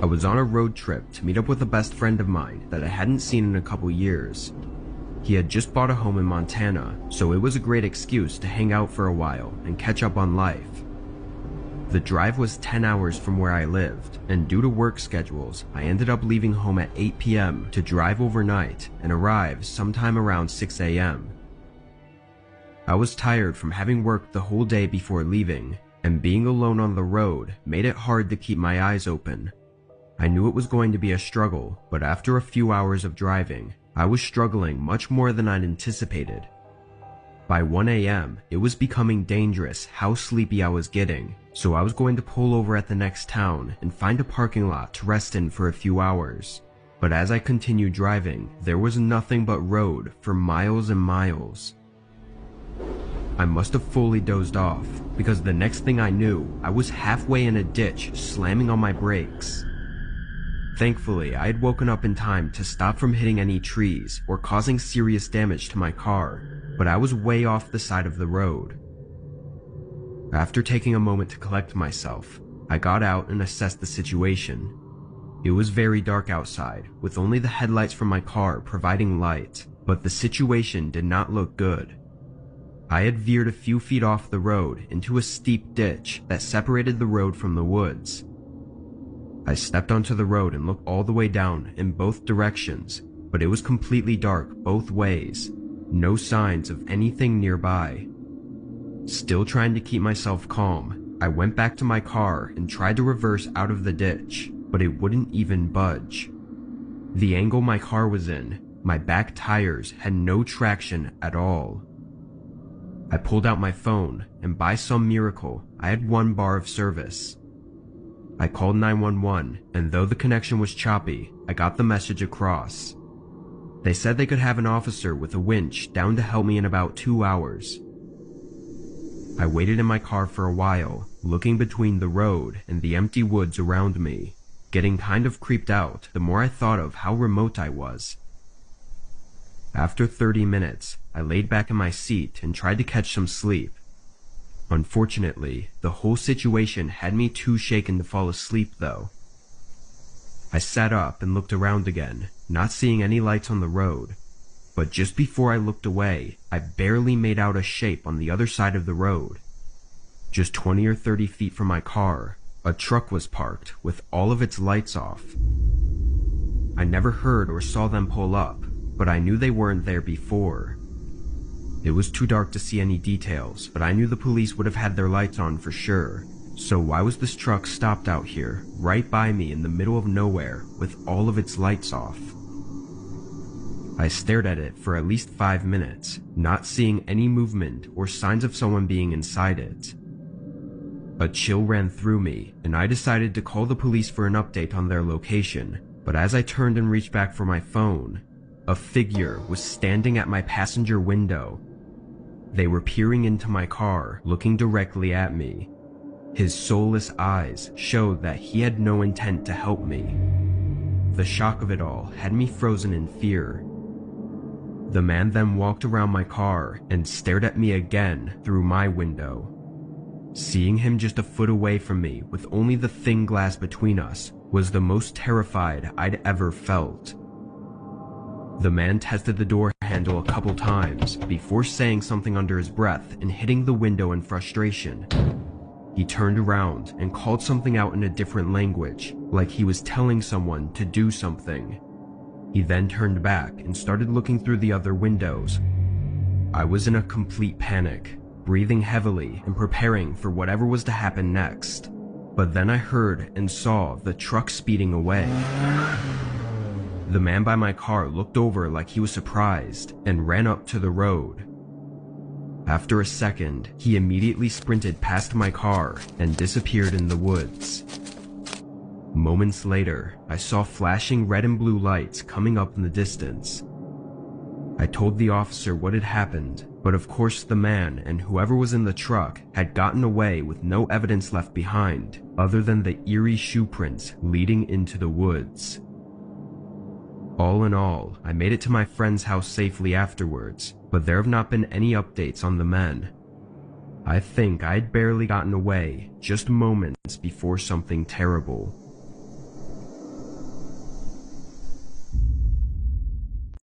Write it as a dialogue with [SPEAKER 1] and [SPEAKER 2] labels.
[SPEAKER 1] I was on a road trip to meet up with a best friend of mine that I hadn't seen in a couple years. He had just bought a home in Montana, so it was a great excuse to hang out for a while and catch up on life. The drive was 10 hours from where I lived, and due to work schedules, I ended up leaving home at 8 p.m. to drive overnight and arrive sometime around 6 a.m. I was tired from having worked the whole day before leaving, and being alone on the road made it hard to keep my eyes open. I knew it was going to be a struggle, but after a few hours of driving, I was struggling much more than I'd anticipated. By 1 a.m., it was becoming dangerous how sleepy I was getting, so I was going to pull over at the next town and find a parking lot to rest in for a few hours. But as I continued driving, there was nothing but road for miles and miles. I must have fully dozed off, because the next thing I knew, I was halfway in a ditch slamming on my brakes. Thankfully, I had woken up in time to stop from hitting any trees or causing serious damage to my car, but I was way off the side of the road. After taking a moment to collect myself, I got out and assessed the situation. It was very dark outside, with only the headlights from my car providing light, but the situation did not look good. I had veered a few feet off the road into a steep ditch that separated the road from the woods. I stepped onto the road and looked all the way down in both directions, but it was completely dark both ways. No signs of anything nearby. Still trying to keep myself calm, I went back to my car and tried to reverse out of the ditch, but it wouldn't even budge. The angle my car was in, my back tires had no traction at all. I pulled out my phone, and by some miracle, I had 1 bar of service. I called 911, and though the connection was choppy, I got the message across. They said they could have an officer with a winch down to help me in about 2 hours. I waited in my car for a while, looking between the road and the empty woods around me, getting kind of creeped out the more I thought of how remote I was. After 30 minutes, I laid back in my seat and tried to catch some sleep. Unfortunately, the whole situation had me too shaken to fall asleep though. I sat up and looked around again, not seeing any lights on the road, but just before I looked away, I barely made out a shape on the other side of the road. Just 20 or 30 feet from my car, a truck was parked with all of its lights off. I never heard or saw them pull up, but I knew they weren't there before. It was too dark to see any details, but I knew the police would have had their lights on for sure. So why was this truck stopped out here, right by me in the middle of nowhere, with all of its lights off? I stared at it for at least 5 minutes, not seeing any movement or signs of someone being inside it. A chill ran through me, and I decided to call the police for an update on their location, but as I turned and reached back for my phone, a figure was standing at my passenger window. They were peering into my car, looking directly at me. His soulless eyes showed that he had no intent to help me. The shock of it all had me frozen in fear. The man then walked around my car and stared at me again through my window. Seeing him just a foot away from me with only the thin glass between us was the most terrified I'd ever felt. The man tested the door handle a couple times before saying something under his breath and hitting the window in frustration. He turned around and called something out in a different language, like he was telling someone to do something. He then turned back and started looking through the other windows. I was in a complete panic, breathing heavily and preparing for whatever was to happen next. But then I heard and saw the truck speeding away. The man by my car looked over like he was surprised and ran up to the road. After a second, he immediately sprinted past my car and disappeared in the woods. Moments later, I saw flashing red and blue lights coming up in the distance. I told the officer what had happened, but of course the man and whoever was in the truck had gotten away with no evidence left behind, other than the eerie shoe prints leading into the woods. All in all, I made it to my friend's house safely afterwards, but there have not been any updates on the men. I think I'd barely gotten away just moments before something terrible.